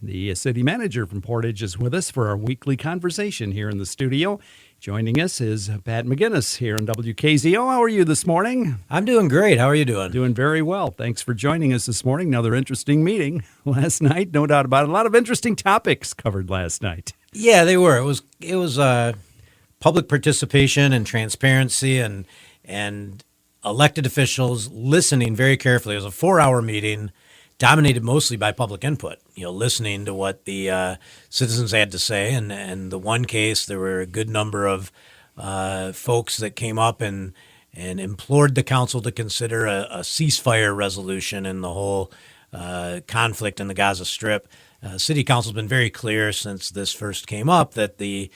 the city manager from Portage, is with us for our weekly conversation here in the studio. Joining us is Pat McGinnis here in WKZO. How are you this morning? I'm doing great. How are you doing? Doing very well. Thanks for joining us this morning. Another interesting meeting last night, no doubt about it. A lot of interesting topics covered last night. Yeah, they were. It was public participation and transparency and elected officials listening very carefully. It was a 4-hour meeting, dominated mostly by public input. Listening to what the citizens had to say. And the one case, there were a good number of folks that came up and implored the council to consider a ceasefire resolution in the whole conflict in the Gaza Strip. City Council's been very clear since this first came up that the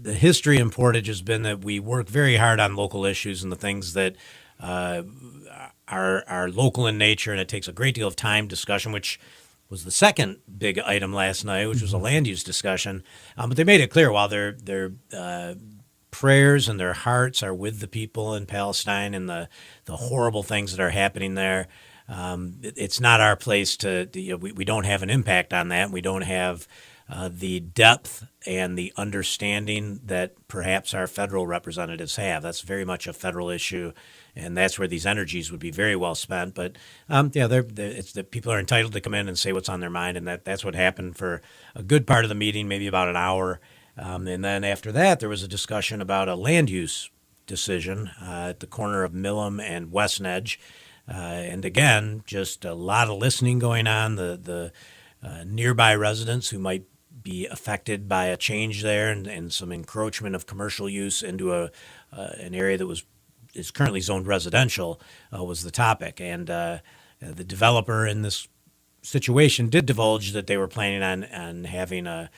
history in Portage has been that we work very hard on local issues and the things that are local in nature, and it takes a great deal of time, discussion, which was the second big item last night, which was a land use discussion. But they made it clear while their prayers and their hearts are with the people in Palestine and the horrible things that are happening there. It's not our place to we don't have an impact on that. We don't have the depth and the understanding that perhaps our federal representatives have. That's very much a federal issue, and that's where these energies would be very well spent. But it's the people are entitled to come in and say what's on their mind, and that's what happened for a good part of the meeting, maybe about an hour. And then after that, there was a discussion about a land use decision at the corner of Millam and West Edge. And again, just a lot of listening going on. The nearby residents who might be affected by a change there and some encroachment of commercial use into an area that is currently zoned residential was the topic. And the developer in this situation did divulge that they were planning on having a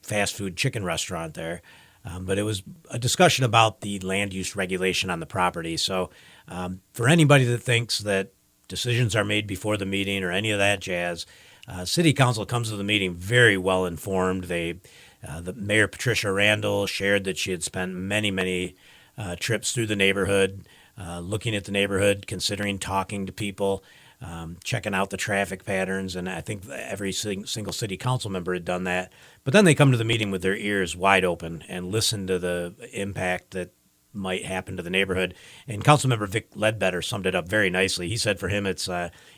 fast food chicken restaurant there. But it was a discussion about the land use regulation on the property. So for anybody that thinks that decisions are made before the meeting or any of that jazz, City Council comes to the meeting very well informed. The Mayor Patricia Randall shared that she had spent many trips through the neighborhood, looking at the neighborhood, considering talking to people, checking out the traffic patterns, and I think every single city council member had done that. But then they come to the meeting with their ears wide open and listen to the impact that might happen to the neighborhood. And Councilmember Vic Ledbetter summed it up very nicely. He said for him it's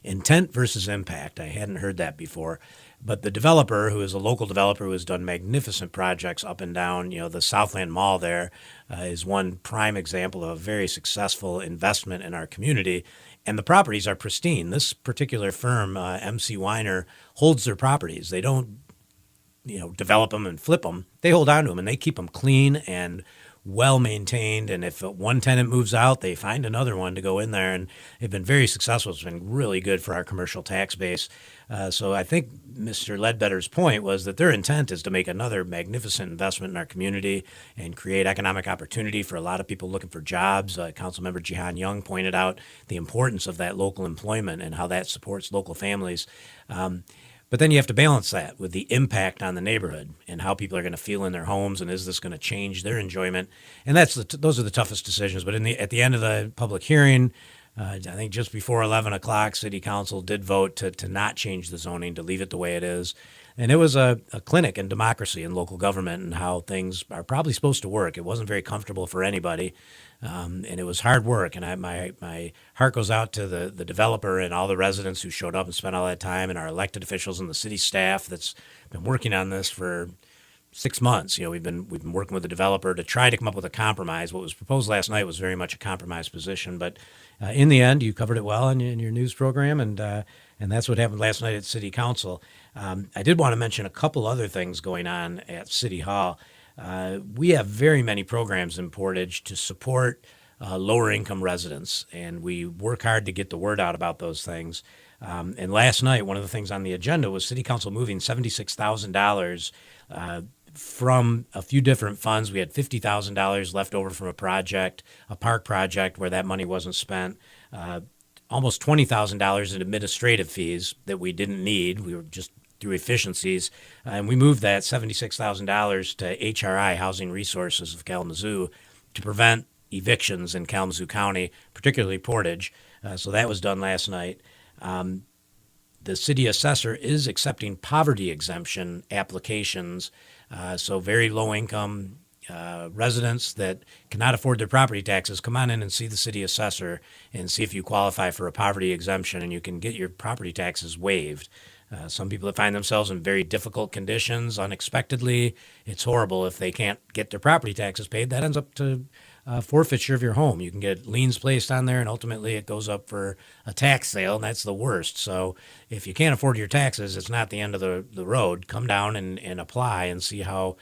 intent versus impact. I hadn't heard that before. But the developer, who is a local developer who has done magnificent projects up and down, the Southland Mall there is one prime example of a very successful investment in our community. And the properties are pristine. This particular firm, MC Weiner, holds their properties. They don't, develop them and flip them. They hold on to them and they keep them clean and well maintained. And if one tenant moves out, they find another one to go in there. And they've been very successful. It's been really good for our commercial tax base. So I think Mr. Ledbetter's point was that their intent is to make another magnificent investment in our community and create economic opportunity for a lot of people looking for jobs. Councilmember Jihan Young pointed out the importance of that local employment and how that supports local families. But then you have to balance that with the impact on the neighborhood and how people are going to feel in their homes, and is this going to change their enjoyment? And those are the toughest decisions. But at the end of the public hearing, I think just before 11 o'clock, City Council did vote to not change the zoning, to leave it the way it is. And it was a clinic in democracy and local government and how things are probably supposed to work. It wasn't very comfortable for anybody, and it was hard work. And my heart goes out to the developer and all the residents who showed up and spent all that time, and our elected officials and the city staff that's been working on this for 6 months. We've been working with the developer to try to come up with a compromise. What was proposed last night was very much a compromise position, but in the end, you covered it well in your news program, and that's what happened last night at City Council. I did want to mention a couple other things going on at City Hall. We have very many programs in Portage to support lower income residents, and we work hard to get the word out about those things. And last night, one of the things on the agenda was City Council moving $76,000 from a few different funds. We had $50,000 left over from a park project where that money wasn't spent. Almost $20,000 in administrative fees that we didn't need. We were just through efficiencies. And we moved that $76,000 to HRI, Housing Resources of Kalamazoo, to prevent evictions in Kalamazoo County, particularly Portage. So that was done last night. the city assessor is accepting poverty exemption applications. So very low income residents that cannot afford their property taxes, come on in and see the city assessor and see if you qualify for a poverty exemption, and you can get your property taxes waived. Some people that find themselves in very difficult conditions unexpectedly, it's horrible if they can't get their property taxes paid. That ends up to forfeiture of your home. You can get liens placed on there, and ultimately it goes up for a tax sale, and that's the worst. So if you can't afford your taxes, it's not the end of the road. Come down and apply and see how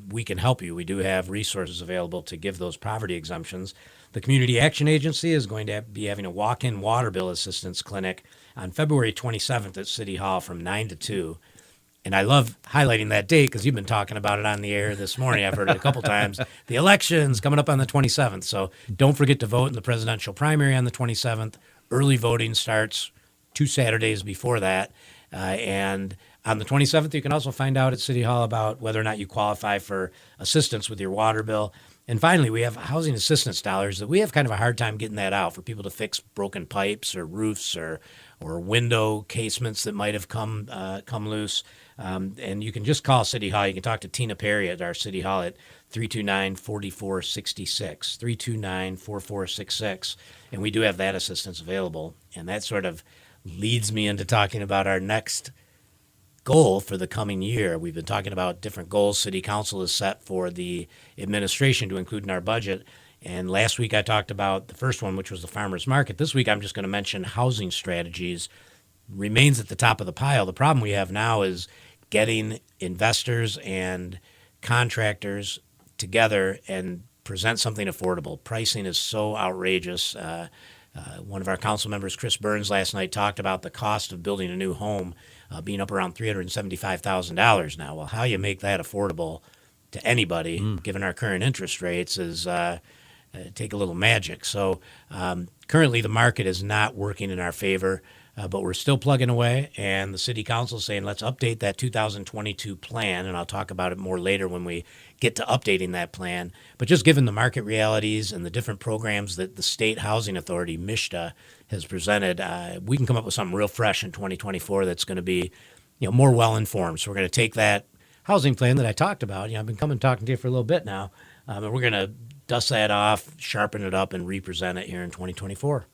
we can help you. We do have resources available to give those poverty exemptions. The Community Action Agency is going to be having a walk-in water bill assistance clinic on February 27th at City Hall from 9 to 2. And I love highlighting that date because you've been talking about it on the air this morning. I've heard it a couple times. The election's coming up on the 27th, so don't forget to vote in the presidential primary on the 27th. Early voting starts 2 Saturdays before that. And on the 27th, you can also find out at City Hall about whether or not you qualify for assistance with your water bill. And finally, we have housing assistance dollars that we have kind of a hard time getting that out for people to fix broken pipes or roofs or window casements that might have come loose. And you can just call City Hall. You can talk to Tina Perry at our City Hall at 329-4466, 329-4466. And we do have that assistance available. And that sort of leads me into talking about our next goal for the coming year. We've been talking about different goals City Council has set for the administration to include in our budget. And last week I talked about the first one, which was the farmers market. This week I'm just going to mention housing strategies. Remains at the top of the pile. The problem we have now is getting investors and contractors together and present something affordable. Pricing is so outrageous. One of our council members, Chris Burns, last night talked about the cost of building a new home being up around $375,000 now. Well, how you make that affordable to anybody, given our current interest rates, is take a little magic. So currently the market is not working in our favor, but we're still plugging away. And the city council is saying, let's update that 2022 plan. And I'll talk about it more later when we get to updating that plan. But just given the market realities and the different programs that the State Housing Authority, MISHDA, has presented, we can come up with something real fresh in 2024 that's going to be, more well-informed. So we're going to take that housing plan that I talked about. I've been talking to you for a little bit now, and we're going to dust that off, sharpen it up, and re-present it here in 2024.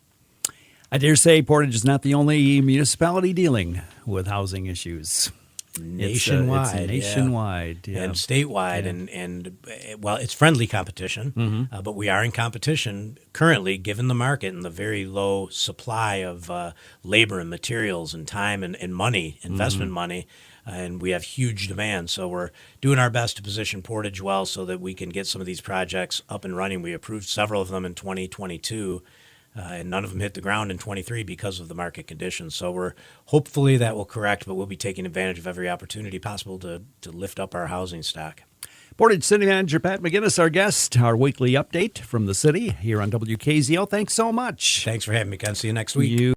I dare say Portage is not the only municipality dealing with housing issues. Nationwide, it's nationwide, and statewide, and well, it's friendly competition, but we are in competition currently, given the market and the very low supply of labor and materials and time and money, investment money, and we have huge demand. So we're doing our best to position Portage well so that we can get some of these projects up and running. We approved several of them in 2022. And none of them hit the ground in 23 because of the market conditions. So hopefully that will correct, but we'll be taking advantage of every opportunity possible to lift up our housing stock. Portage City Manager Pat McGinnis, our guest, our weekly update from the city here on WKZO. Thanks so much. Thanks for having me, Ken. See you next week.